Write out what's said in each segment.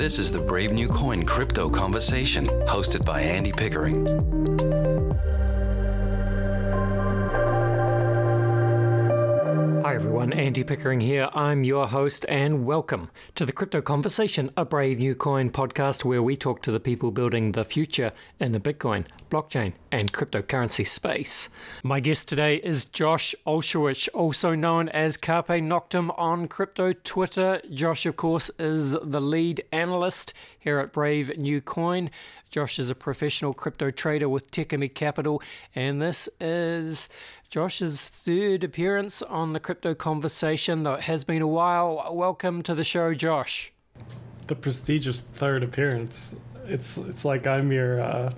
This is the Brave New Coin Crypto Conversation, hosted by Andy Pickering. Hi everyone, Andy Pickering here. I'm your host and welcome to the Crypto Conversation, a Brave New Coin podcast where we talk to the people building the future in the Bitcoin, blockchain and cryptocurrency space. My guest today is Josh Olszewicz, also known as Carpe Noctem on crypto Twitter. Josh, of course, is the lead analyst here at Brave New Coin. Josh is a professional crypto trader with Techemy Capital, and this is Josh's third appearance on the Crypto Conversation, though it has been a while. Welcome to the show, Josh. The prestigious third appearance. It's like I'm your,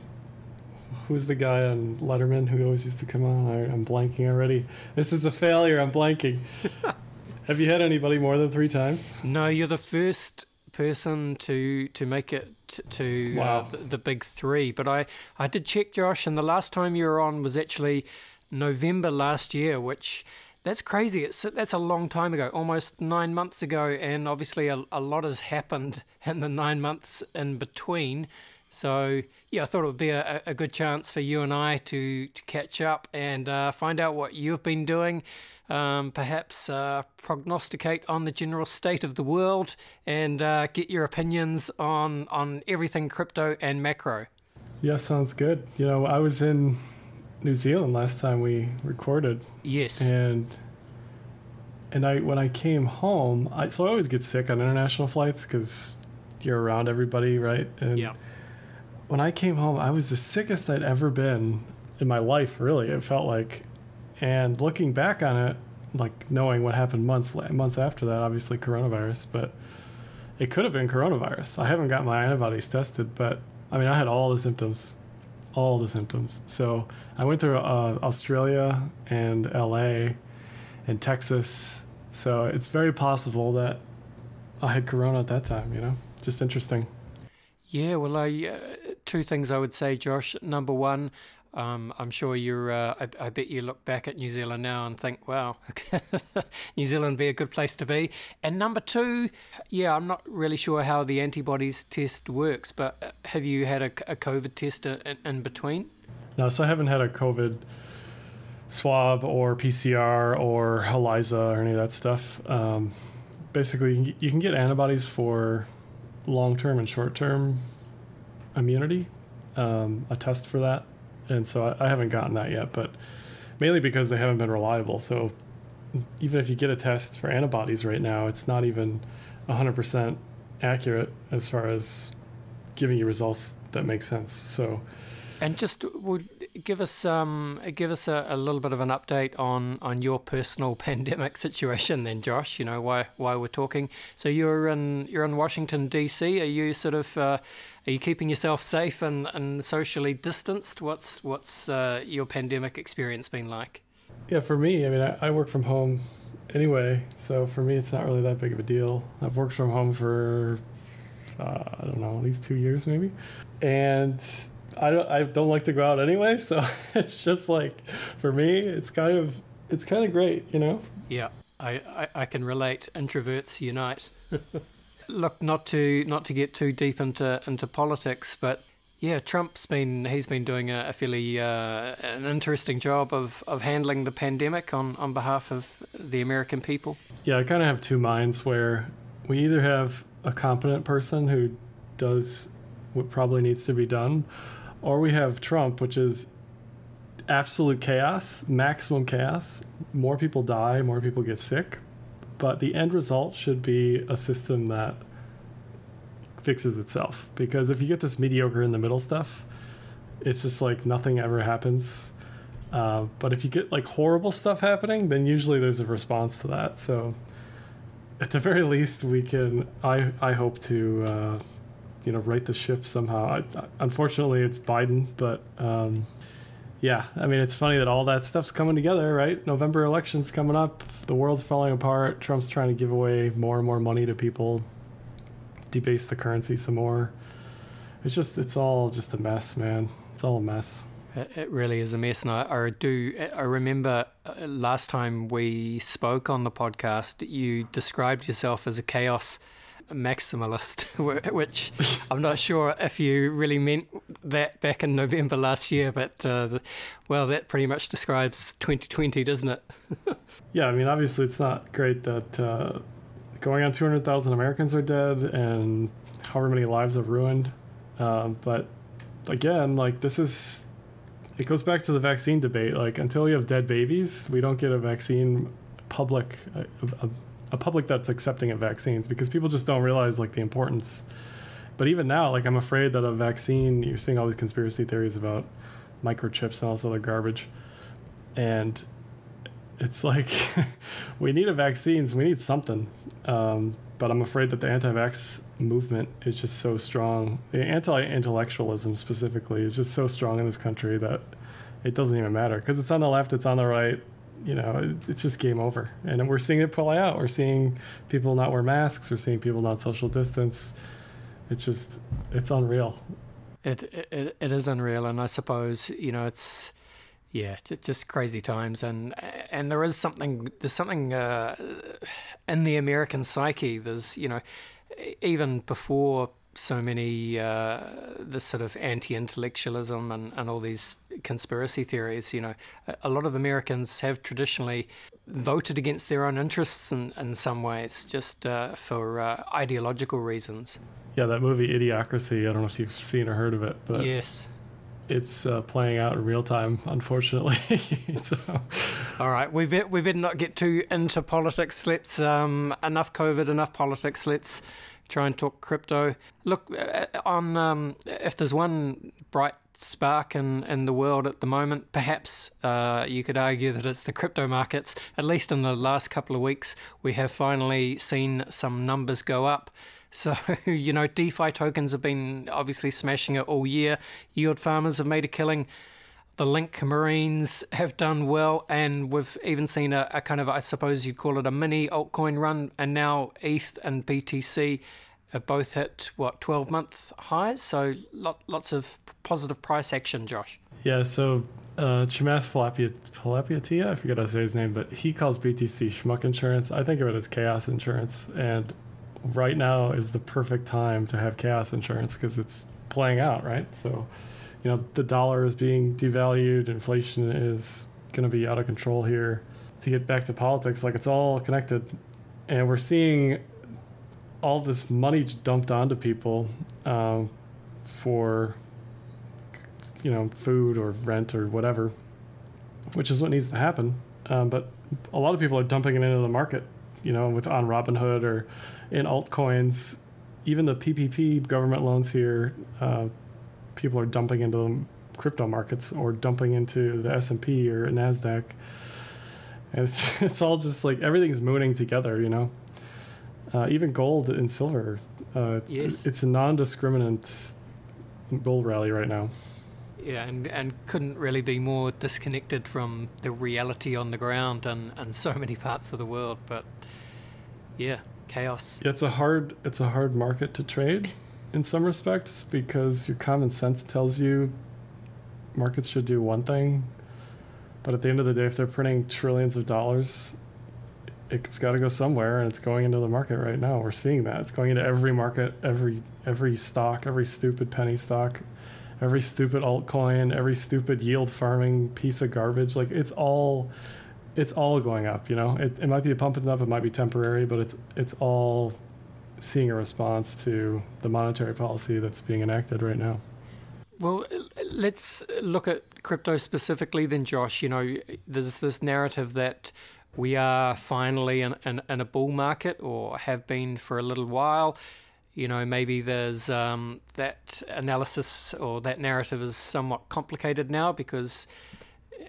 who's the guy on Letterman who always used to come on? I'm blanking already. This is a failure, I'm blanking. Have you had anybody more than 3 times? No, you're the first person to make it to wow. The big 3. But I did check, Josh, and the last time you were on was actually November last year, which that's crazy. That's a long time ago, almost 9 months ago, and obviously a lot has happened in the 9 months in between. So yeah, I thought it would be a good chance for you and I to catch up and find out what you've been doing, perhaps prognosticate on the general state of the world, and get your opinions on everything crypto and macro. Yeah, sounds good. You know, I was in New Zealand last time we recorded. Yes. And when I came home, so I always get sick on international flights because you're around everybody, right? And yeah. When I came home, I was the sickest I'd ever been in my life, really, it felt like. And looking back on it, like knowing what happened months after that, obviously coronavirus, but it could have been coronavirus. I haven't got my antibodies tested, but I mean, I had all the symptoms. So I went through Australia and LA and Texas. So it's very possible that I had corona at that time, you know, just interesting. Yeah, well, 2 things I would say, Josh. Number one, I'm sure you're, I bet you look back at New Zealand now and think, wow, New Zealand would be a good place to be. And number 2, yeah, I'm not really sure how the antibodies test works, but have you had a COVID test in between? No, so I haven't had a COVID swab or PCR or ELISA or any of that stuff. Basically, you can get antibodies for long-term and short-term immunity, a test for that. And so I haven't gotten that yet, but mainly because they haven't been reliable. So even if you get a test for antibodies right now, it's not even 100% accurate as far as giving you results that make sense. So, and just would give us a little bit of an update on your personal pandemic situation, then, Josh. You know why we're talking. So you're in Washington D.C. Are you sort of are you keeping yourself safe and socially distanced? What's your pandemic experience been like? Yeah, for me, I mean, I work from home anyway, so for me, it's not really that big of a deal. I've worked from home for I don't know, at least 2 years maybe, and I don't like to go out anyway, so it's just like, for me, it's kind of great, you know? Yeah, I can relate. Introverts unite. Look, not to get too deep into politics, but yeah, he's been doing a fairly an interesting job of handling the pandemic on behalf of the American people. Yeah, I kind of have 2 minds where we either have a competent person who does what probably needs to be done, or we have Trump, which is absolute chaos, maximum chaos. More people die, more people get sick. But the end result should be a system that fixes itself. Because if you get this mediocre in the middle stuff, it's just like nothing ever happens. But if you get like horrible stuff happening, then usually there's a response to that. So at the very least, we can, I hope to right the ship somehow. Unfortunately, it's Biden, but yeah, I mean, it's funny that all that stuff's coming together, right? November election's coming up, the world's falling apart, Trump's trying to give away more and more money to people, debase the currency some more. It's all just a mess, man. It's all a mess. It really is a mess, and I remember last time we spoke on the podcast, you described yourself as a chaos maximalist, which I'm not sure if you really meant that back in November last year, but well, that pretty much describes 2020, doesn't it? Yeah, I mean, obviously it's not great that going on 200,000 Americans are dead and however many lives have ruined. But again, like it goes back to the vaccine debate. Like, until you have dead babies, we don't get a vaccine public, a public that's accepting of vaccines, because people just don't realize like the importance. But even now, like, I'm afraid that a vaccine, you're seeing all these conspiracy theories about microchips and all this other garbage. And it's like, we need a vaccines, we need something. But I'm afraid that the anti-vax movement is just so strong. The anti-intellectualism specifically is just so strong in this country that it doesn't even matter, because it's on the left, it's on the right. You know, it's just game over. And we're seeing it play out. We're seeing people not wear masks. We're seeing people not social distance. It's unreal. It is unreal. And I suppose, you know, it's just crazy times. And there's something in the American psyche. There's, you know, even before so many this sort of anti-intellectualism and all these conspiracy theories, you know, a lot of Americans have traditionally voted against their own interests in some ways, just for ideological reasons. Yeah, that movie Idiocracy, I don't know if you've seen or heard of it, but yes, it's playing out in real time, unfortunately. So. All right, we better not get too into politics. Let's enough COVID, enough politics. Let's try and talk crypto. Look, if there's one bright spark in the world at the moment, perhaps you could argue that it's the crypto markets. At least in the last couple of weeks, we have finally seen some numbers go up. So, you know, DeFi tokens have been obviously smashing it all year. Yield farmers have made a killing. The Link Marines have done well, and we've even seen a kind of, I suppose you'd call it a mini altcoin run, and now ETH and BTC have both hit, 12-month highs? So lots of positive price action, Josh. Yeah, so Chamath Palihapitiya, I forget how to say his name, but he calls BTC schmuck insurance. I think of it as chaos insurance, and right now is the perfect time to have chaos insurance because it's playing out, right? So, you know, the dollar is being devalued, inflation is going to be out of control here. To get back to politics, like, it's all connected, and we're seeing all this money dumped onto people for, you know, food or rent or whatever, which is what needs to happen. But a lot of people are dumping it into the market, you know, on Robinhood or in altcoins. Even the PPP government loans here, people are dumping into the crypto markets or dumping into the S&P or NASDAQ. And it's all just like everything's mooning together, you know. Even gold and silver. Yes. It's a non-discriminant bull rally right now. Yeah, and couldn't really be more disconnected from the reality on the ground and so many parts of the world. But yeah, chaos. Yeah, it's a hard market to trade in some respects, because your common sense tells you markets should do one thing, but at the end of the day, if they're printing trillions of dollars, it's got to go somewhere, and it's going into the market right now. We're seeing that. It's going into every market, every stock, every stupid penny stock, every stupid altcoin, every stupid yield farming piece of garbage. Like, it's all going up, you know. It might be pumping up, it might be temporary, but it's all seeing a response to the monetary policy that's being enacted right now. Well, let's look at crypto specifically then, Josh. You know, there's this narrative that we are finally in a bull market, or have been for a little while. You know, maybe there's that analysis or that narrative is somewhat complicated now because,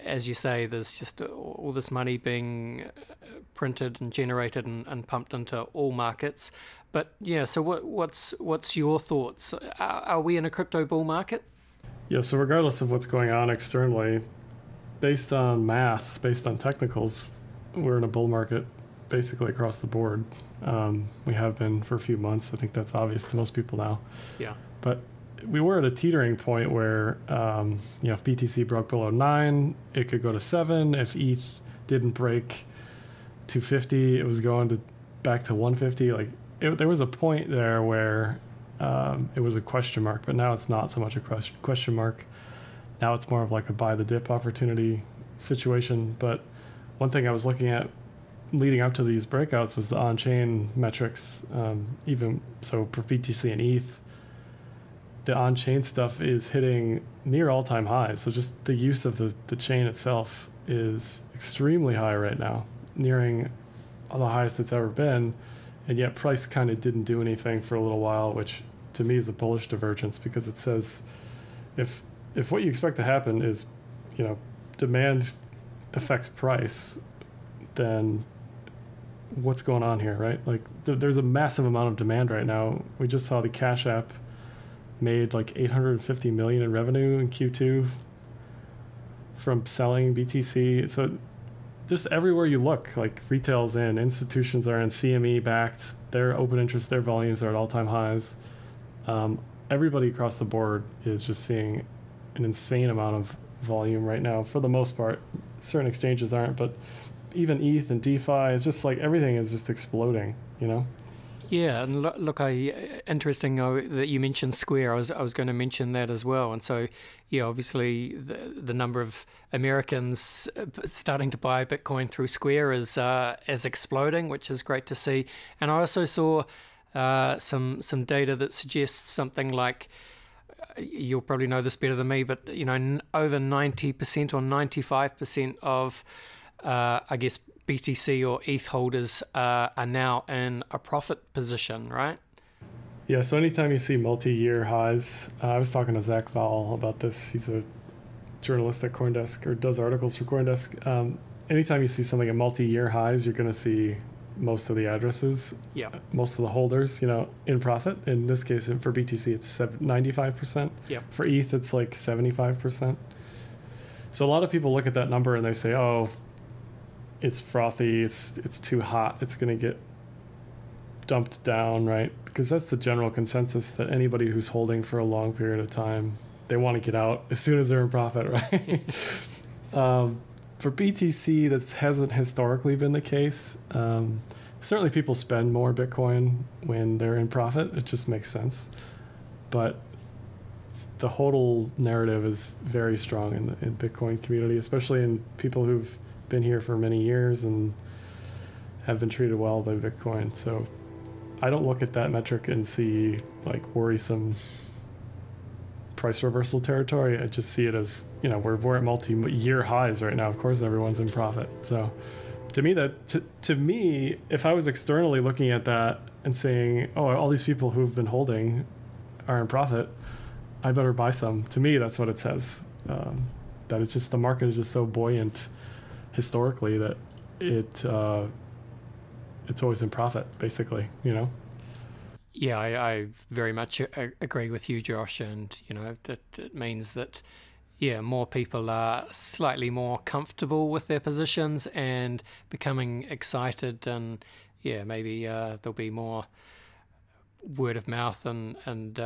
as you say, there's just all this money being printed and generated and pumped into all markets. But yeah, so what's your thoughts? Are we in a crypto bull market? Yeah, so regardless of what's going on externally, based on math, based on technicals, we're in a bull market basically across the board. We have been for a few months. I think that's obvious to most people now. Yeah. But we were at a teetering point where, you know, if BTC broke below 9, it could go to 7. If ETH didn't break 250, it was going back to 150. Like, there was a point there where it was a question mark, but now it's not so much a question mark. Now it's more of like a buy the dip opportunity situation. But one thing I was looking at leading up to these breakouts was the on-chain metrics. Even so for BTC and ETH, the on-chain stuff is hitting near all-time highs. So just the use of the chain itself is extremely high right now, nearing the highest it's ever been. And yet price kind of didn't do anything for a little while, which to me is a bullish divergence, because it says if what you expect to happen is, demand affects price, then what's going on here, right? Like there's a massive amount of demand right now. We just saw the Cash App made like 850 million in revenue in Q2 from selling BTC. So just everywhere you look, like retail's in, institutions are in, CME backed, their open interest, their volumes are at all-time highs. Everybody across the board is just seeing an insane amount of volume right now. For the most part, certain exchanges aren't, but even ETH and DeFi, it's just like everything is just exploding, Yeah, and look, interesting that you mentioned Square. I was going to mention that as well. And so, yeah, obviously the number of Americans starting to buy Bitcoin through Square is exploding, which is great to see. And I also saw some data that suggests something like, you'll probably know this better than me, but over 90% or 95% of I guess BTC or ETH holders are now in a profit position, right? Yeah, so anytime you see multi-year highs, I was talking to Zach Vowell about this. He's a journalist at CoinDesk, or does articles for CoinDesk. Anytime you see something at multi-year highs, you're going to see most of the addresses, most of the holders, in profit. In this case, for BTC, it's 95%. For ETH, it's like 75%. So a lot of people look at that number and they say, oh, it's frothy, it's too hot, it's going to get dumped down, right? Because that's the general consensus, that anybody who's holding for a long period of time, they want to get out as soon as they're in profit, right? For BTC, that hasn't historically been the case. Certainly people spend more Bitcoin when they're in profit. It just makes sense. But the hodl narrative is very strong in the Bitcoin community, especially in people who've been here for many years and have been treated well by Bitcoin. So I don't look at that metric and see like worrisome price reversal territory. I just see it as, we're at multi-year highs right now. Of course, everyone's in profit. So to me, if I was externally looking at that and saying, oh, all these people who've been holding are in profit, I better buy some. To me, that's what it says. That it's just, the market is just so buoyant historically that it's always in profit, basically, Yeah, I very much agree with you, Josh, and it means that more people are slightly more comfortable with their positions and becoming excited, and maybe there'll be more word of mouth and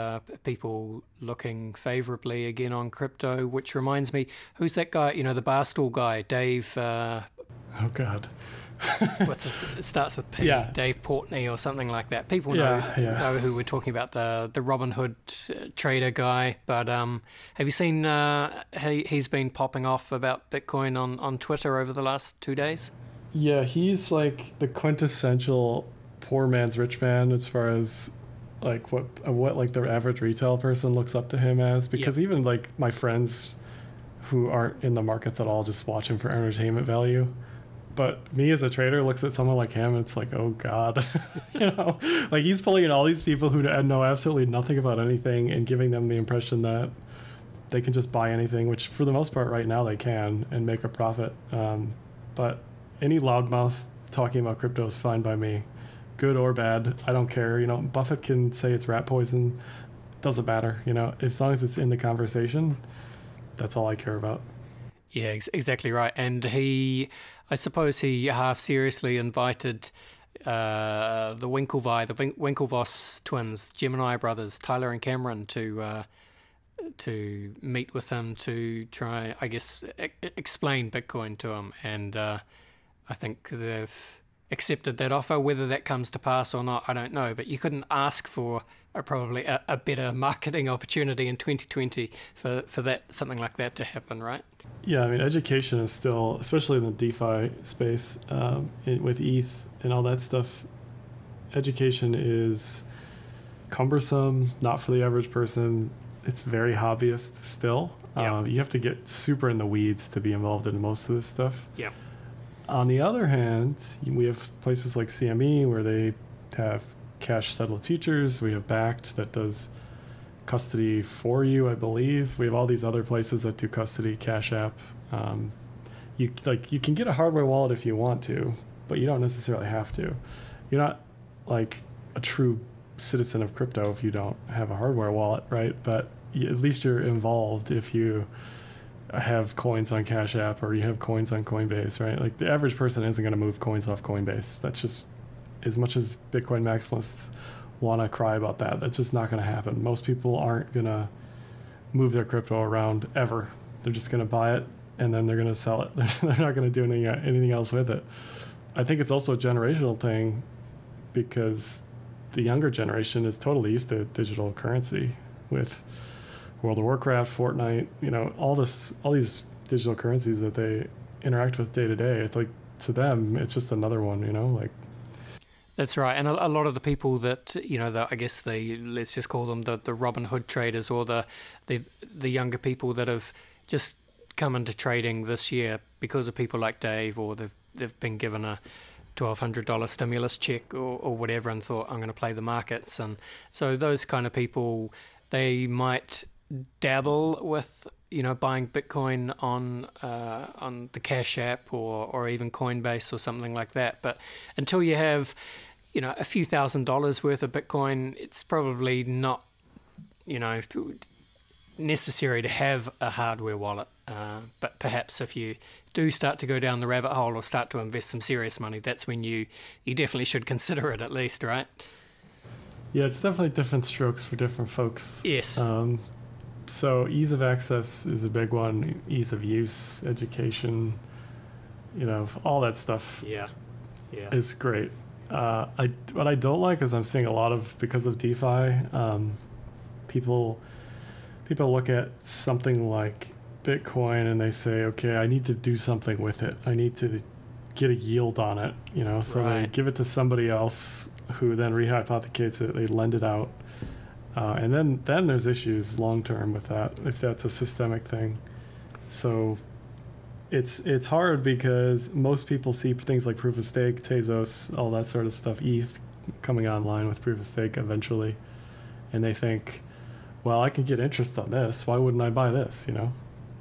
people looking favorably again on crypto. Which reminds me, who's that guy? The Barstool guy, Dave. Oh God. It starts with P. Dave Portney or something like that. People know who we're talking about, the Robinhood trader guy. But have you seen he's been popping off about Bitcoin on Twitter over the last 2 days? Yeah, he's like the quintessential poor man's rich man as far as like what like the average retail person looks up to him as, because even like my friends who aren't in the markets at all just watch him for entertainment value. But me as a trader looks at someone like him, it's like, oh God, like he's pulling in all these people who know absolutely nothing about anything and giving them the impression that they can just buy anything, which for the most part right now they can, and make a profit. But any loudmouth talking about crypto is fine by me, good or bad. I don't care. Buffett can say it's rat poison. Doesn't matter. As long as it's in the conversation, that's all I care about. Yeah, exactly right. And I suppose he half seriously invited the Winklevoss twins, Gemini brothers, Tyler and Cameron, to meet with him to try, I guess, explain Bitcoin to him. And I think they've accepted that offer. Whether that comes to pass or not, I don't know. But you couldn't ask for probably a better marketing opportunity in 2020 for something like that to happen, right? Yeah, I mean, education is still, especially in the DeFi space, with ETH and all that stuff, education is cumbersome, not for the average person. It's very hobbyist still. Yeah. You have to get super in the weeds to be involved in most of this stuff. Yeah. On the other hand, we have places like CME where they have cash settled futures. We have Backed that does custody for you, I believe. We have all these other places that do custody, Cash App. You can get a hardware wallet if you want to, but you don't necessarily have to. You're not like a true citizen of crypto if you don't have a hardware wallet, right? But at least you're involved if you have coins on Cash App or you have coins on Coinbase, right? Like the average person isn't going to move coins off Coinbase. That's just, as much as Bitcoin maximalists want to cry about that, that's just not going to happen. Most people aren't going to move their crypto around ever. They're just going to buy it and then they're going to sell it. They're not going to do anything else with it. I think it's also a generational thing because the younger generation is totally used to digital currency with World of Warcraft, Fortnite, all these digital currencies that they interact with day to day. It's like, to them, it's just another one, like. That's right, and a lot of the people that I guess let's just call them the Robin Hood traders, or the younger people that have just come into trading this year because of people like Dave, or they've been given a $1,200 stimulus check or whatever, and thought, I'm going to play the markets. And so those kind of people, they might dabble with buying Bitcoin on the Cash App or even Coinbase or something like that. But until you have a few $1,000s worth of Bitcoin, it's probably not necessary to have a hardware wallet. But perhaps if you do start to go down the rabbit hole or start to invest some serious money, that's when you definitely should consider it, at least, right? Yeah, it's definitely different strokes for different folks. Yes. So ease of access is a big one. Ease of use, education, all that stuff. Yeah. Is great. What I don't like is I'm seeing a lot of, because of DeFi, people look at something like Bitcoin and they say, okay, I need to do something with it. I need to get a yield on it, so Right. They give it to somebody else who then rehypothecates it. They lend it out. And then there's issues long term with that, if that's a systemic thing. So it's hard because most people see things like proof of stake, Tezos, all that sort of stuff, ETH coming online with proof of stake eventually, and they think, well, I can get interest on this. Why wouldn't I buy this?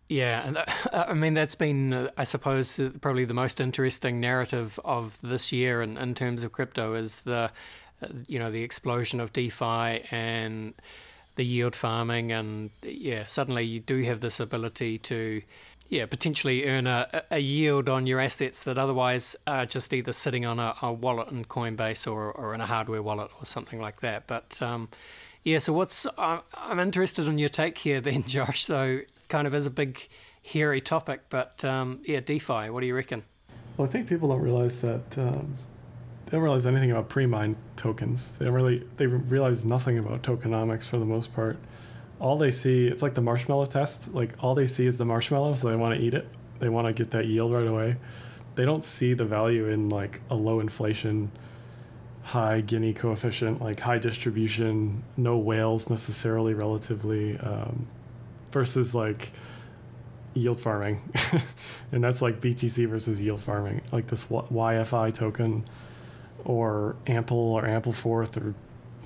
Yeah, and I mean that's been, I suppose, probably the most interesting narrative of this year in terms of crypto is the explosion of DeFi and the yield farming, and suddenly you do have this ability to potentially earn a yield on your assets that otherwise are just either sitting on a wallet in Coinbase or in a hardware wallet or something like that. But so I'm interested in your take here then, Josh. So kind of is a big hairy topic, but DeFi, what do you reckon? Well, I think people don't realize that they don't realize anything about pre-mined tokens. They realize nothing about tokenomics for the most part. All they see, it's like the marshmallow test. Like all they see is the marshmallow, so they want to eat it. They want to get that yield right away. They don't see the value in like a low inflation, high Gini coefficient, like high distribution, no whales necessarily relatively, versus like yield farming. And that's like BTC versus yield farming, like this YFI token or Ampleforth or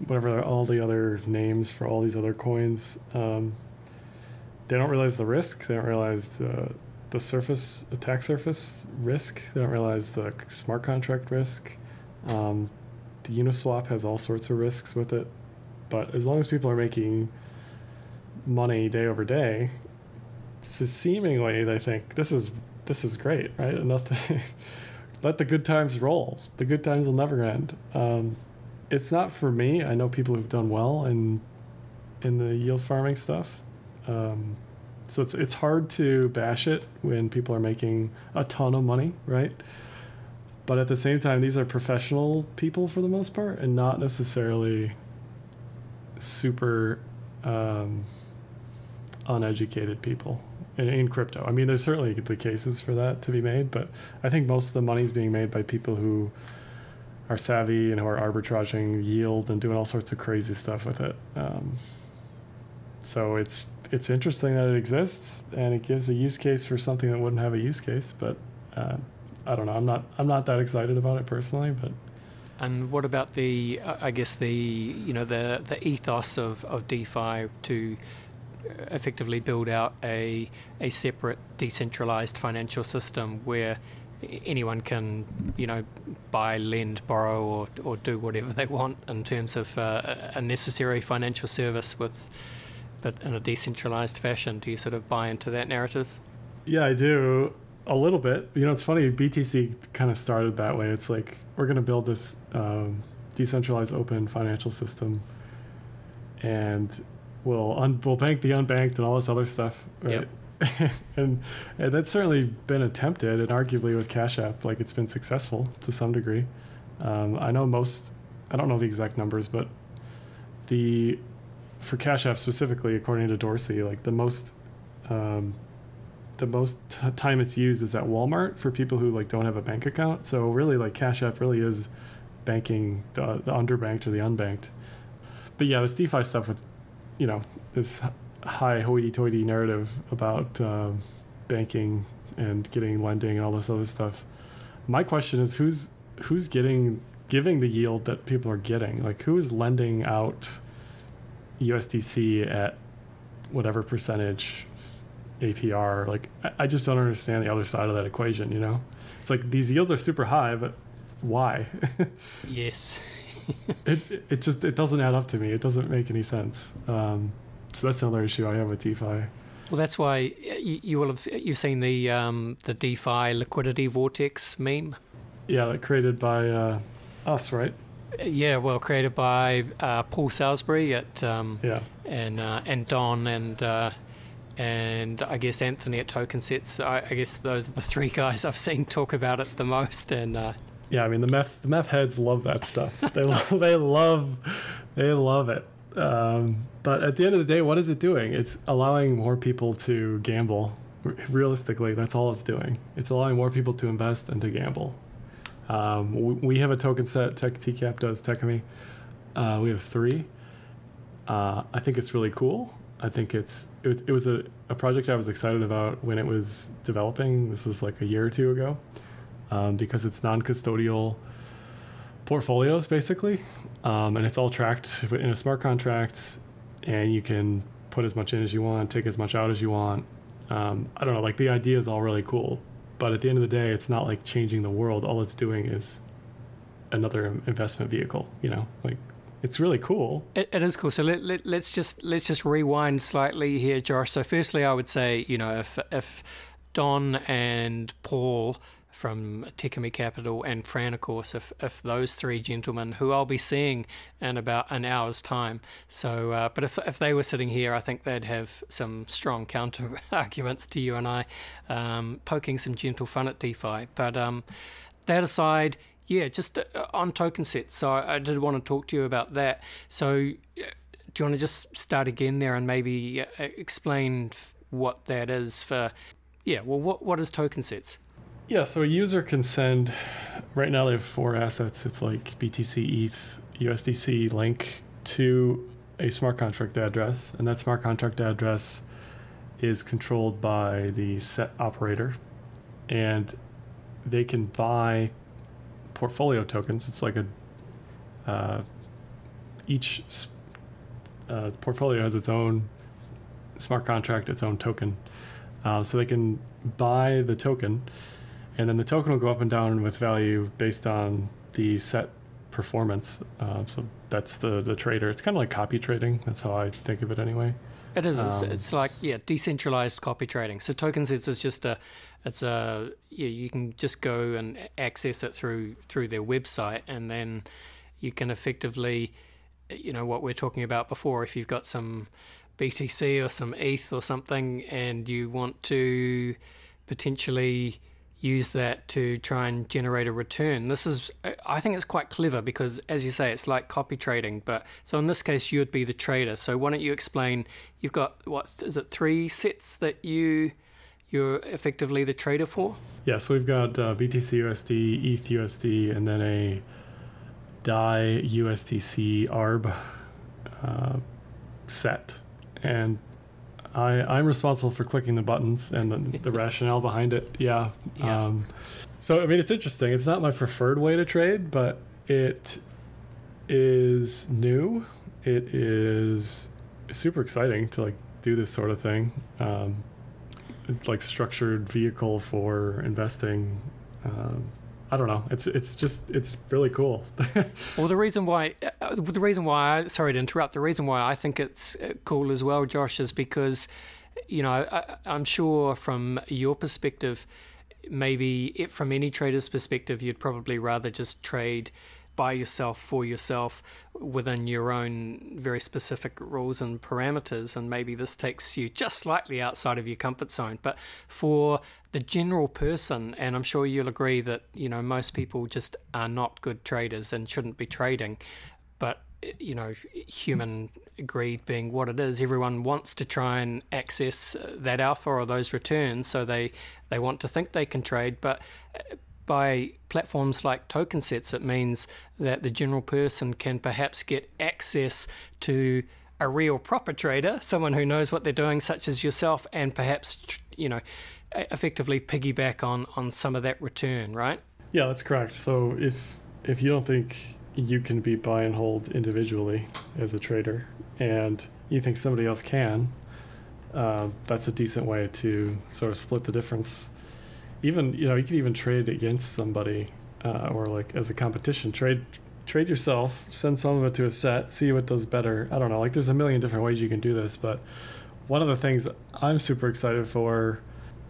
whatever all the other names for all these other coins. They don't realize the risk. They don't realize the attack surface risk. They don't realize the smart contract risk. The Uniswap has all sorts of risks with it. But as long as people are making money day over day, so seemingly they think this is great, right? Enough let the good times roll. The good times will never end. It's not for me. I know people who've done well in the yield farming stuff. So it's hard to bash it when people are making a ton of money, right? But at the same time, these are professional people for the most part, and not necessarily super uneducated people in crypto. I mean, there's certainly the cases for that to be made, but I think most of the money is being made by people who are savvy and who are arbitraging yield and doing all sorts of crazy stuff with it. So it's interesting that it exists, and it gives a use case for something that wouldn't have a use case. But I don't know. I'm not that excited about it personally. But and what about the the ethos of DeFi to effectively build out a separate decentralized financial system where anyone can, buy, lend, borrow, or do whatever they want in terms of a necessary financial service but in a decentralized fashion? Do you sort of buy into that narrative? Yeah, I do a little bit. It's funny. BTC kind of started that way. It's like, we're going to build this decentralized open financial system, and we'll bank the unbanked and all this other stuff, right? Yep. and that's certainly been attempted, and arguably with Cash App, like, it's been successful to some degree. I don't know the exact numbers, but for Cash App specifically, according to Dorsey, like the most time it's used is at Walmart for people who like don't have a bank account. So really, like, Cash App really is banking the underbanked or the unbanked. But yeah, this DeFi stuff with this high hoity-toity narrative about banking and getting lending and all this other stuff. My question is, who's giving the yield that people are getting? Like, who is lending out USDC at whatever percentage APR? Like, I just don't understand the other side of that equation. It's like, these yields are super high, but why? Yes. it doesn't add up to me. It doesn't make any sense. So that's another issue I have with DeFi. Well, that's why you've seen the DeFi liquidity vortex meme. Yeah, that created by us, right? Yeah, well, created by Paul Salisbury and Don and I guess Anthony at TokenSets. I guess those are the three guys I've seen talk about it the most. And yeah, I mean, the meth heads love that stuff. They love it. But at the end of the day, what is it doing? It's allowing more people to gamble. Realistically, that's all it's doing. It's allowing more people to invest and to gamble. We have a token set. TCAP does Techemy. We have 3. I think it's really cool. I think it was a project I was excited about when it was developing. This was like a year or 2 ago, because it's non-custodial portfolios basically, and it's all tracked in a smart contract, and you can put as much in as you want, take as much out as you want. I don't know, like, the idea is all really cool, but at the end of the day, it's not like changing the world. All it's doing is another investment vehicle. Like, it's really cool. It is cool. So let's just rewind slightly here, Josh. So firstly, I would say, if Don and Paul from Techemy Capital and Fran, of course, if those 3 gentlemen, who I'll be seeing in about an hour's time. So, but if they were sitting here, I think they'd have some strong counter arguments to you and I, poking some gentle fun at DeFi. But that aside, yeah, just on TokenSets. So I did want to talk to you about that. So do you want to just start again there and maybe explain what that is for? Yeah, well, what is TokenSets? Yeah, so a user can send, right now they have 4 assets. It's like BTC, ETH, USDC, link to a smart contract address. And that smart contract address is controlled by the set operator. And they can buy portfolio tokens. It's like each portfolio has its own smart contract, its own token. So they can buy the token, and then the token will go up and down with value based on the set performance. So that's the trader. It's kind of like copy trading. That's how I think of it anyway. It is. It's like, decentralized copy trading. So TokenSets is you can just go and access it through their website, and then you can effectively, what we're talking about before, if you've got some BTC or some ETH or something, and you want to potentially use that to try and generate a return. This is, I think it's quite clever because, as you say, it's like copy trading. But so in this case, you'd be the trader. So why don't you explain? You've got, what is it, 3 sets that you're effectively the trader for? Yeah, so we've got BTC USD, ETH USD, and then a DAI USDC ARB set. And I'm responsible for clicking the buttons and the rationale behind it. Yeah. So, I mean, it's interesting. It's not my preferred way to trade, but it is new. It is super exciting to like do this sort of thing. It's like structured vehicle for investing. I don't know. It's really cool. Well, the reason why, sorry to interrupt, the reason why I think it's cool as well, Josh, is because, you know, I'm sure from your perspective, maybe from any trader's perspective, you'd probably rather just trade by yourself, for yourself, within your own very specific rules and parameters, and maybe this takes you just slightly outside of your comfort zone. But for the general person, and I'm sure you'll agree that, you know, most people just are not good traders and shouldn't be trading, but, you know, human greed being what it is, everyone wants to try and access that alpha or those returns, so they want to think they can trade, but by platforms like TokenSets, it means that the general person can perhaps get access to a real proper trader, someone who knows what they're doing, such as yourself, and perhaps, you know, effectively piggyback on some of that return, right? Yeah, that's correct. So if you don't think you can be buy and hold individually as a trader, and you think somebody else can, that's a decent way to sort of split the difference. Even, you know, you can even trade against somebody, or like as a competition, trade yourself, send some of it to a set, see what does better. I don't know, like there's a million different ways you can do this, but one of the things I'm super excited for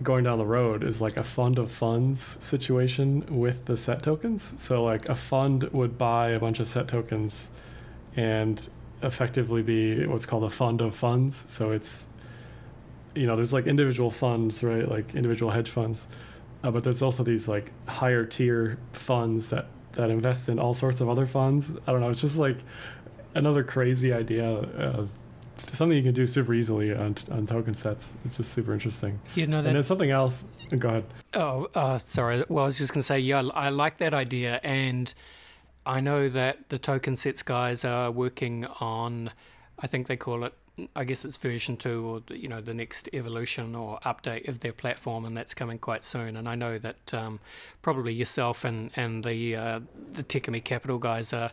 going down the road is like a fund of funds situation with the set tokens. So like a fund would buy a bunch of set tokens and effectively be what's called a fund of funds. So it's, you know, there's like individual funds, right? Like individual hedge funds. But there's also these like higher tier funds that invest in all sorts of other funds. I don't know. It's just like another crazy idea. Something you can do super easily on TokenSets. It's just super interesting. You know that. And then something else. Go ahead. Oh, sorry. Well, I was just going to say, yeah, I like that idea, and I know that the TokenSets guys are working on, I think they call it, I guess it's version 2, or, you know, the next evolution or update of their platform, and that's coming quite soon. And I know that probably yourself and the Techemy Capital guys are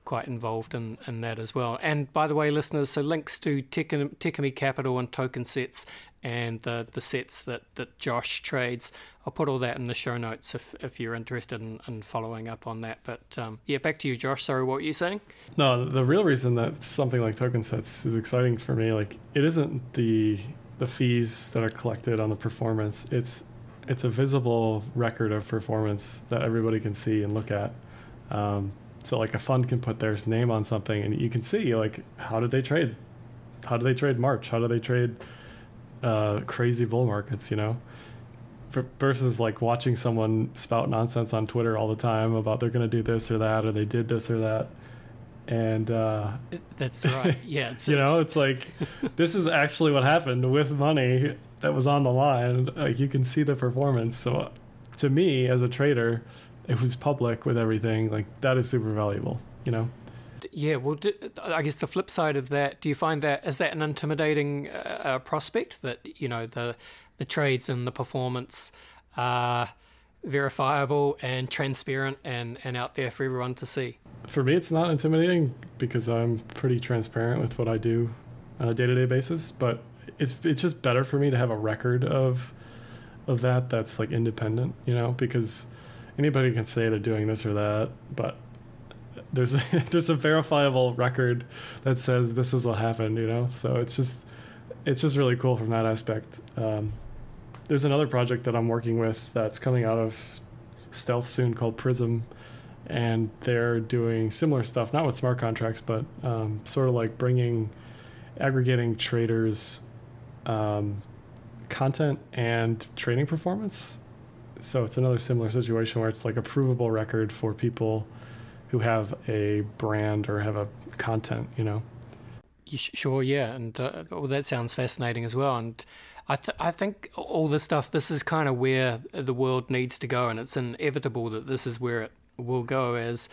quite involved in that as well. And by the way, listeners, so links to Techemy Capital and TokenSets and the sets that Josh trades, I'll put all that in the show notes if you're interested in following up on that. But yeah, back to you, Josh. Sorry, what were you saying? No, the real reason that something like TokenSets is exciting for me, like it isn't the fees that are collected on the performance. It's a visible record of performance that everybody can see and look at. So like a fund can put their name on something and you can see like, how did they trade? How do they trade March? How do they trade crazy bull markets, you know? Versus like watching someone spout nonsense on Twitter all the time about they're going to do this or that, or they did this or that. And that's right. Yeah. It's like, this is actually what happened with money that was on the line. Like you can see the performance. So to me as a trader, it was public with everything, like that is super valuable, you know? Yeah, well, I guess the flip side of that, do you find that, is that an intimidating prospect, that, you know, the trades and the performance are verifiable and transparent and out there for everyone to see? For me, it's not intimidating because I'm pretty transparent with what I do on a day-to-day basis, but it's just better for me to have a record of that that's like independent, you know, because anybody can say they're doing this or that, but there's a verifiable record that says this is what happened, you know? So it's just really cool from that aspect. There's another project that I'm working with that's coming out of stealth soon called Prism, and they're doing similar stuff, not with smart contracts, but sort of like aggregating traders' content and trading performance. So it's another similar situation where it's like a provable record for people who have a brand or have a content, you know? Sure, yeah. And well, that sounds fascinating as well. And I think all this stuff, this is kind of where the world needs to go. And it's inevitable that this is where it will go as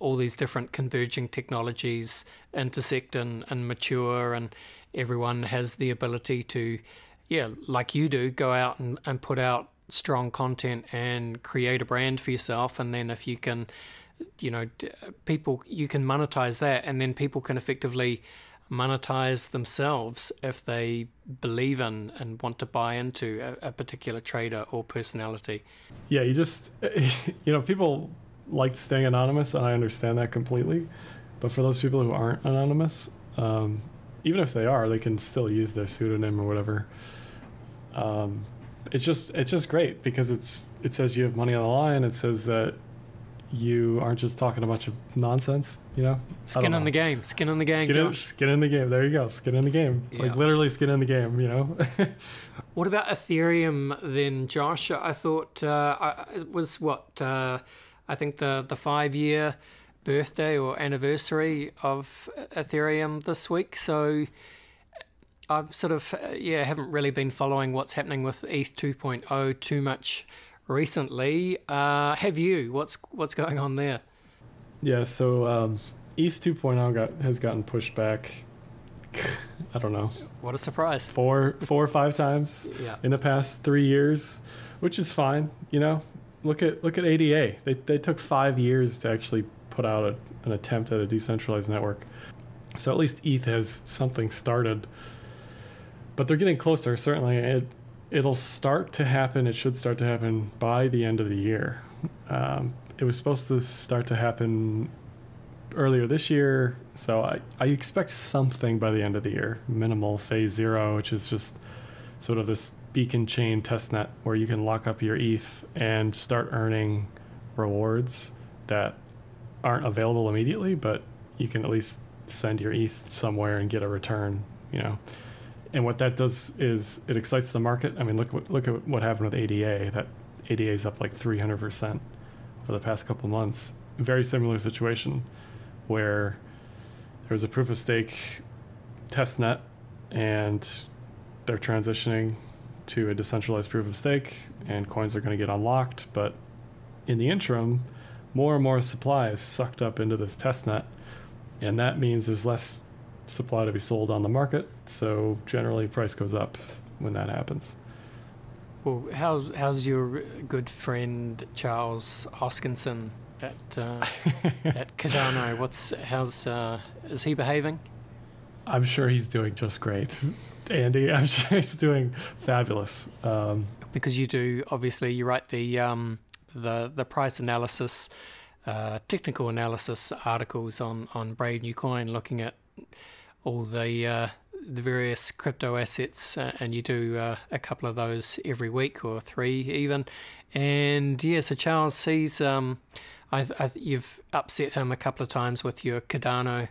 all these different converging technologies intersect and mature, and everyone has the ability to, yeah, like you do, go out and put out strong content and create a brand for yourself. And then if you can, you know, you can monetize that, and then people can effectively monetize themselves if they believe in and want to buy into a particular trader or personality. Yeah, you just, you know, people like staying anonymous, and I understand that completely. But for those people who aren't anonymous, even if they are, they can still use their pseudonym or whatever. It's just great because it says you have money on the line. It says that you aren't just talking a bunch of nonsense, you know? Skin in the game. Skin in the game, Josh. Skin in the game. There you go. Skin in the game. Yeah. Like literally skin in the game, you know? What about Ethereum then, Josh? I thought it was I think the 5-year birthday or anniversary of Ethereum this week. So I've sort of, haven't really been following what's happening with ETH 2.0 too much recently. Have you? What's going on there? Yeah, so ETH 2.0 has gotten pushed back. I don't know. What a surprise! Four or five times in the past 3 years, which is fine. You know, look at ADA. They took 5 years to actually put out an attempt at a decentralized network. So at least ETH has something started, but they're getting closer. Certainly, it'll start to happen. It should start to happen by the end of the year. It was supposed to start to happen earlier this year, so I expect something by the end of the year. Minimal phase 0, which is just sort of this beacon chain testnet where you can lock up your ETH and start earning rewards that aren't available immediately, but you can at least send your ETH somewhere and get a return, you know. And what that does is it excites the market. I mean, look at what happened with ADA. That ADA is up like 300% over the past couple of months. Very similar situation where there was a proof of stake testnet and they're transitioning to a decentralized proof of stake, and coins are going to get unlocked. But in the interim, more and more supply is sucked up into this testnet, and that means there's less supply to be sold on the market, so generally price goes up when that happens. Well, how's your good friend Charles Hoskinson at Cardano? Is he behaving? I'm sure he's doing just great, Andy. I'm sure he's doing fabulous. Because you do, obviously, you write the price analysis, technical analysis articles on Brave New Coin, looking at all the various crypto assets, and you do a couple of those every week, or 3 even. And yeah, so Charles, he's you've upset him a couple of times with your Cardano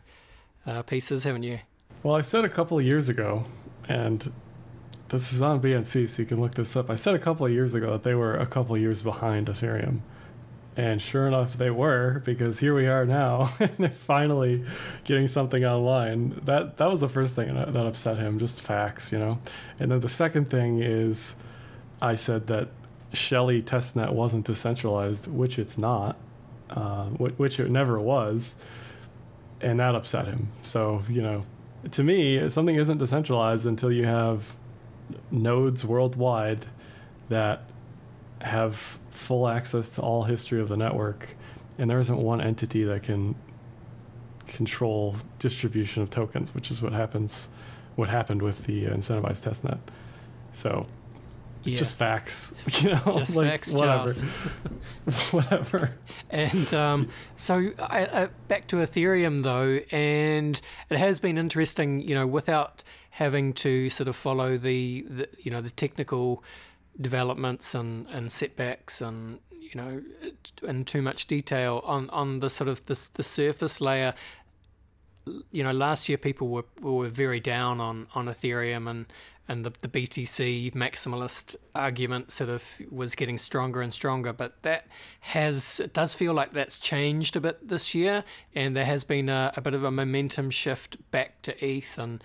pieces, haven't you? Well, I said a couple of years ago, and this is on BNC, so you can look this up. I said a couple of years ago that they were a couple of years behind Ethereum. And sure enough, they were, because here we are now, and they're finally getting something online. That was the first thing that upset him, just facts, you know. And then the second thing is, I said that Shelley testnet wasn't decentralized, which it's not, which it never was, and that upset him. So, you know, to me, something isn't decentralized until you have nodes worldwide that have full access to all history of the network, and there isn't one entity that can control distribution of tokens, which is what happened with the incentivized testnet. So it's just facts, you know, just like, facts, whatever. Whatever. And so back to Ethereum though, and it has been interesting, you know, without having to sort of follow the you know, the technical developments and setbacks, and you know, in too much detail on the sort of the surface layer. last year people were very down on Ethereum, and the BTC maximalist argument sort of was getting stronger and stronger, but it does feel like that's changed a bit this year, and there has been a bit of a momentum shift back to ETH, and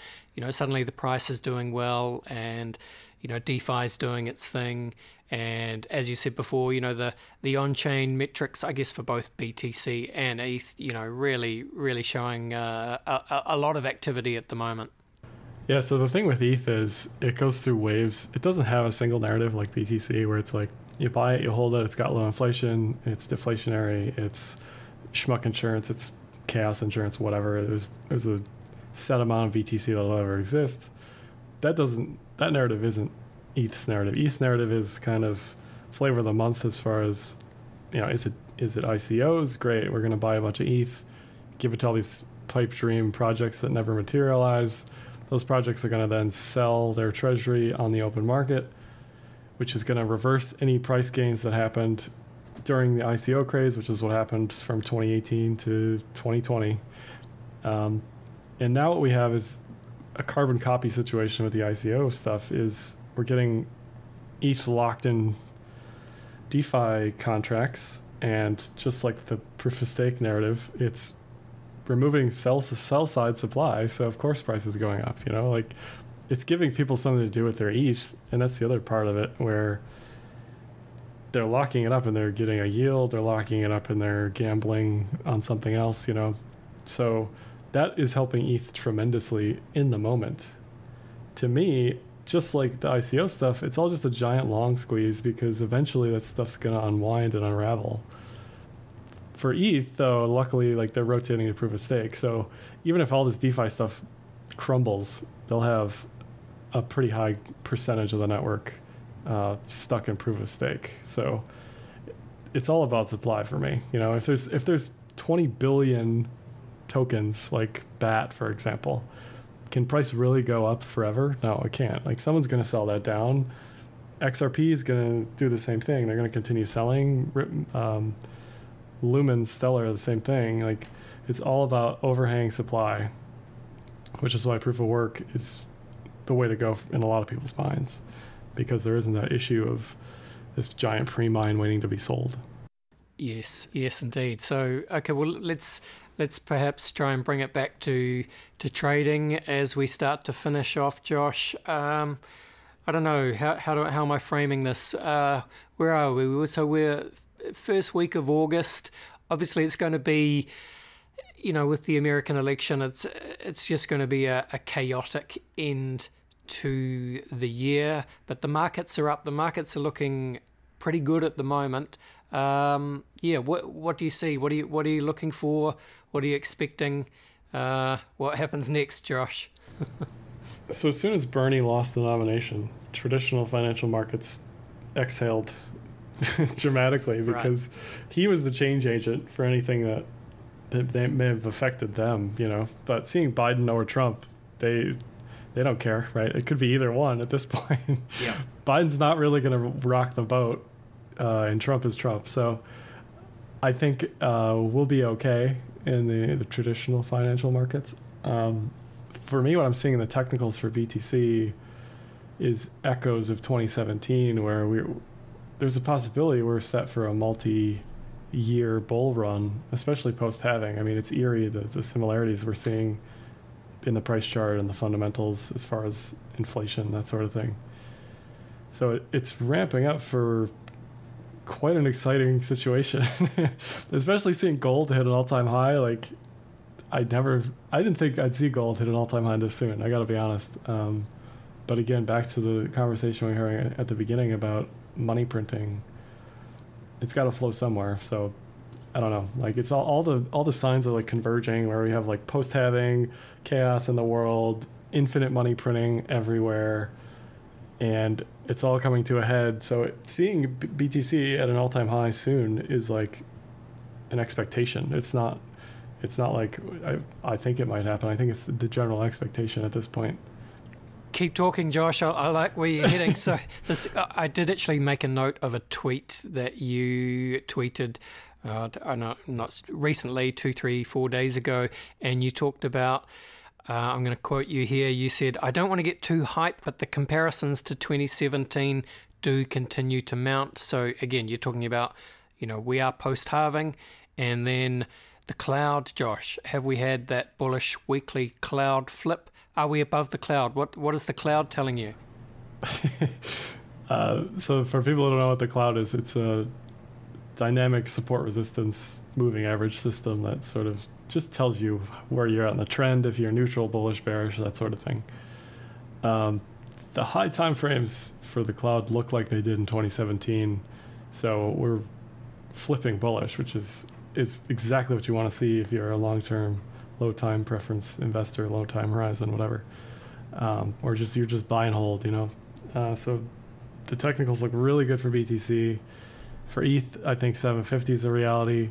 suddenly the price is doing well, and DeFi's doing its thing, and as you said before, the on-chain metrics, I guess, for both BTC and ETH, really, really showing a lot of activity at the moment. Yeah, so the thing with ETH is it goes through waves. It doesn't have a single narrative like BTC where it's like you buy it, you hold it, it's got low inflation, it's deflationary, it's schmuck insurance, it's chaos insurance, whatever. There's a set amount of BTC that'll ever exist. That narrative isn't ETH's narrative. ETH's narrative is kind of flavor of the month as far as, is it ICOs? Great, we're going to buy a bunch of ETH, give it to all these pipe dream projects that never materialize. Those projects are going to then sell their treasury on the open market, which is going to reverse any price gains that happened during the ICO craze, which is what happened from 2018 to 2020. And now what we have is a carbon copy situation with the ICO stuff. Is we're getting ETH locked in DeFi contracts, and just like the proof of stake narrative, it's removing sell side supply, so of course price is going up. It's giving people something to do with their ETH, and that's the other part of it, where they're locking it up and they're getting a yield, they're locking it up and they're gambling on something else. So that is helping ETH tremendously in the moment. To me, just like the ICO stuff, it's all just a giant long squeeze, because eventually that stuff's going to unwind and unravel. For ETH, though, luckily, they're rotating to proof of stake. So even if all this DeFi stuff crumbles, they'll have a pretty high percentage of the network stuck in proof of stake. So it's all about supply for me. If there's 20 billion tokens like BAT, for example, can price really go up forever? No, it can't. Someone's going to sell that down. XRP is going to do the same thing. They're going to continue selling. Lumen, Stellar, the same thing. It's all about overhang supply, which is why proof of work is the way to go in a lot of people's minds, because there isn't that issue of this giant pre-mine waiting to be sold. Yes, indeed. So, okay, well, let's perhaps try and bring it back to trading as we start to finish off, Josh. I don't know, how am I framing this? Where are we? So we're first week of August. Obviously, it's going to be, with the American election, it's just going to be a chaotic end to the year. But the markets are up. The markets are looking pretty good at the moment. What do you see? What are you looking for? What are you expecting? What happens next, Josh? So as soon as Bernie lost the nomination, traditional financial markets exhaled dramatically, because he was the change agent for anything that they may have affected them, But seeing Biden or Trump, they don't care, right? It could be either one at this point. Yeah. Biden's not really going to rock the boat, and Trump is Trump. So I think we'll be okay in the traditional financial markets. For me, what I'm seeing in the technicals for BTC is echoes of 2017, where there's a possibility we're set for a multi-year bull run, especially post-halving. I mean, it's eerie, the similarities we're seeing in the price chart and the fundamentals as far as inflation, that sort of thing. So it's ramping up for quite an exciting situation, especially seeing gold hit an all-time high. I didn't think I'd see gold hit an all-time high this soon, I gotta be honest. But again, back to the conversation we heard at the beginning about money printing, it's got to flow somewhere. So I don't know, it's all the signs are converging, where we have post-halving, chaos in the world, infinite money printing everywhere, and it's all coming to a head. So seeing BTC at an all-time high soon is an expectation. It's not like I think it might happen. I think it's the general expectation at this point. Keep talking, Josh. I like where you're heading. So I did actually make a note of a tweet that you tweeted not recently, 2, 3, 4 days ago, and you talked about, I'm going to quote you here, you said, "I don't want to get too hyped, but the comparisons to 2017 do continue to mount." So again, you're talking about, we are post-halving, and then the cloud, Josh. Have we had that bullish weekly cloud flip? Are we above the cloud? What is the cloud telling you? So for people who don't know what the cloud is, it's a dynamic support resistance moving average system that sort of just tells you where you're at in the trend, if you're neutral, bullish, bearish, that sort of thing. The high time frames for the cloud look like they did in 2017, so we're flipping bullish, which is exactly what you want to see if you're a long-term low time preference investor, low time horizon, whatever, or you're just buy and hold, so the technicals look really good for BTC. For ETH, I think 750 is a reality.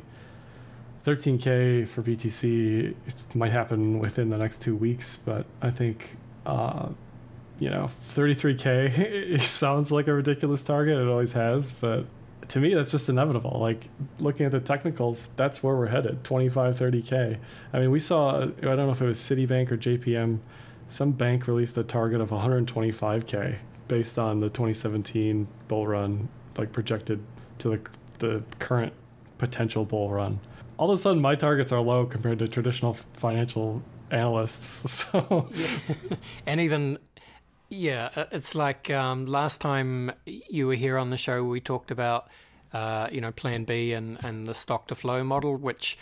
13K for BTC, it might happen within the next 2 weeks, but I think 33K it sounds like a ridiculous target. It always has, but to me, that's just inevitable. Like, looking at the technicals, that's where we're headed, 25, 30K. I mean, we saw, I don't know if it was Citibank or JPM, some bank released a target of 125K based on the 2017 bull run, like projected to the current potential bull run. All of a sudden, my targets are low compared to traditional financial analysts. So, and even, it's like last time you were here on the show, we talked about Plan B and the stock to flow model, which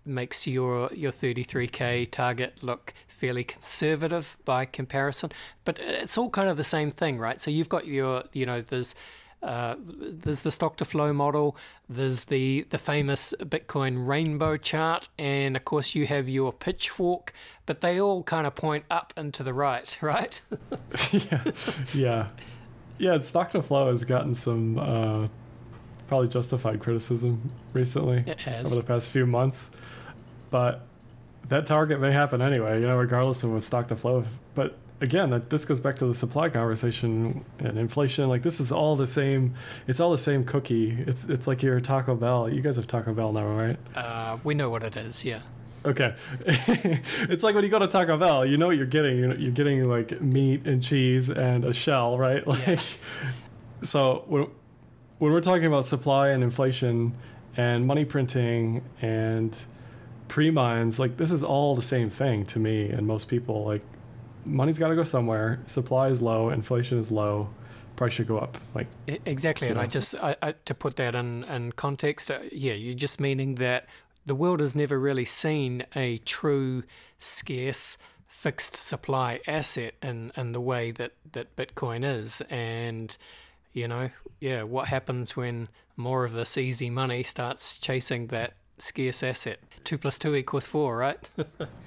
makes your 33K target look fairly conservative by comparison. But it's all kind of the same thing, right? So you've got your, there's the stock to flow model, there's the famous Bitcoin rainbow chart, and of course you have your pitchfork, but they all kind of point up and to the right, right? Yeah. Stock to flow has gotten some probably justified criticism recently. It has. Over the past few months, but that target may happen anyway, regardless of what stock to flow. But again, this goes back to the supply conversation and inflation. Like, this is all the same. It's all the same cookie. It's like your Taco Bell. You guys have Taco Bell now, right? We know what it is. Yeah. Okay. It's like when you go to Taco Bell, you know what you're getting. You're getting like meat and cheese and a shell, right? Like, yeah. So when we're talking about supply and inflation and money printing and pre-mines, like, this is all the same thing to me and most people. Like, money's got to go somewhere. Supply is low, inflation is low, price should go up. Like, exactly. And I to put that in context, you're just meaning that the world has never really seen a true scarce fixed supply asset in the way that Bitcoin is. And what happens when more of this easy money starts chasing that scarce asset? 2 + 2 = 4, right?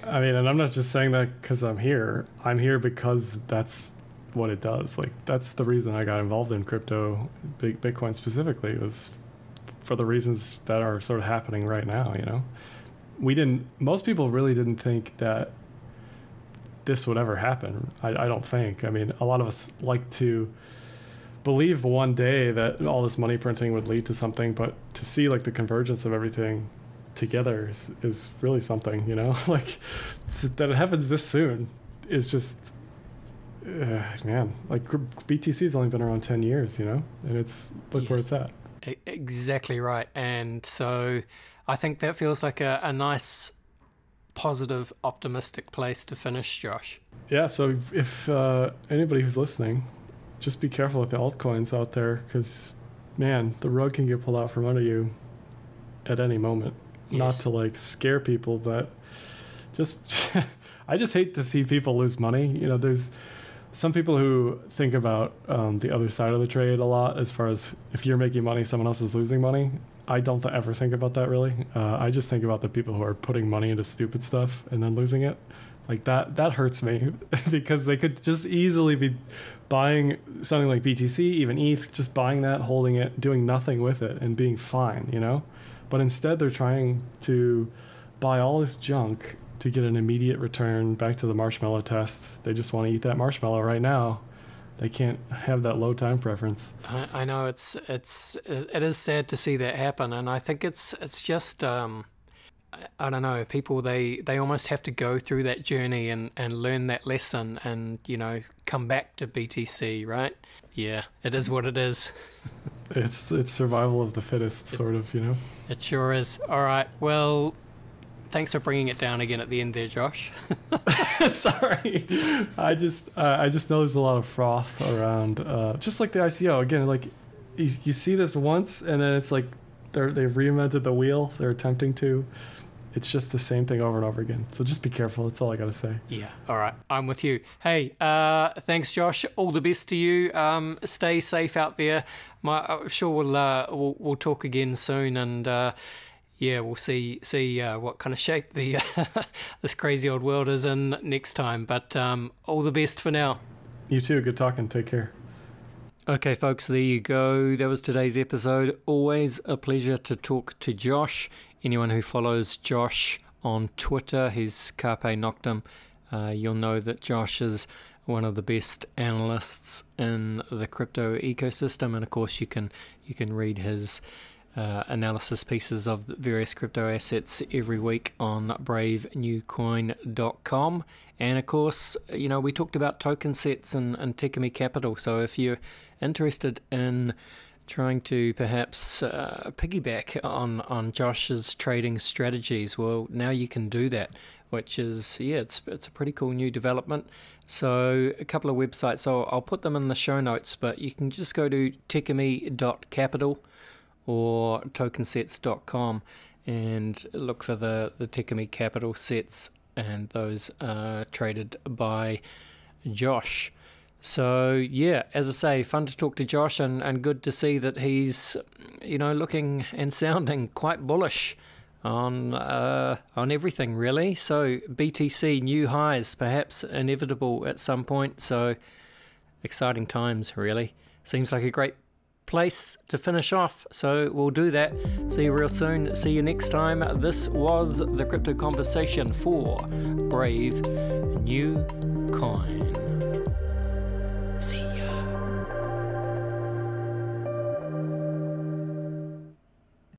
I mean, and I'm not just saying that because I'm here. I'm here because that's what it does. Like, that's the reason I got involved in crypto, Bitcoin specifically, was for the reasons that are sort of happening right now. Most people really didn't think that this would ever happen. I don't think. I mean, a lot of us like to believe one day that all this money printing would lead to something, but to see like the convergence of everything together is really something, like, that it happens this soon is just, man, like, BTC's only been around 10 years, and it's, look where it's at. Exactly right. And so I think that feels like a nice, positive, optimistic place to finish, Josh. Yeah, so if anybody who's listening, just be careful with the altcoins out there, because, man, the rug can get pulled out from under you at any moment. Yes. Not to like scare people, but just I just hate to see people lose money. There's some people who think about the other side of the trade a lot, as far as if you're making money, someone else is losing money. I don't ever think about that, really. I just think about the people who are putting money into stupid stuff and then losing it. Like, that hurts me because they could just easily be buying something like BTC, even ETH, just buying that, holding it, doing nothing with it, and being fine, But instead, they're trying to buy all this junk to get an immediate return back to the marshmallow test. They just want to eat that marshmallow right now. they can't have that low time preference. I know it is sad to see that happen, and I think it's just I don't know, people they almost have to go through that journey and learn that lesson and, you know, come back to BTC, right? Yeah, it is what it is. It's survival of the fittest, sort of, you know. It sure is. All right, well, thanks for bringing it down again at the end there, Josh. Sorry, I just know there's a lot of froth around, just like the ICO. Again, like you see this once, and then it's like they've reinvented the wheel. They're attempting to. It's just the same thing over and over again. So just be careful. That's all I got to say. Yeah. All right. I'm with you. Hey, thanks, Josh. All the best to you. Stay safe out there. I'm sure we'll talk again soon, and yeah, we'll see what kind of shape the this crazy old world is in next time. But all the best for now. You too. Good talking. Take care. Okay, folks, there you go. That was today's episode. Always a pleasure to talk to Josh. Anyone who follows Josh on Twitter, he's Carpe Noctem, you'll know that Josh is one of the best analysts in the crypto ecosystem, and of course you can read his analysis pieces of the various crypto assets every week on bravenewcoin.com. And of course, you know, we talked about TokenSets and Techemy Capital, so if you're interested in trying to perhaps piggyback on Josh's trading strategies, well, now you can do that, which is, yeah, it's a pretty cool new development. So a couple of websites, I'll put them in the show notes, but you can just go to techemy.capital or tokensets.com and look for the Techemy Capital sets, and those are traded by Josh. So yeah, as I say, fun to talk to Josh, and good to see that he's, you know, looking and sounding quite bullish on everything really. So BTC new highs, perhaps inevitable at some point. So exciting times really. Seems like a great place to finish off. So we'll do that. See you real soon. See you next time. This was the Crypto Conversation for Brave New Coin.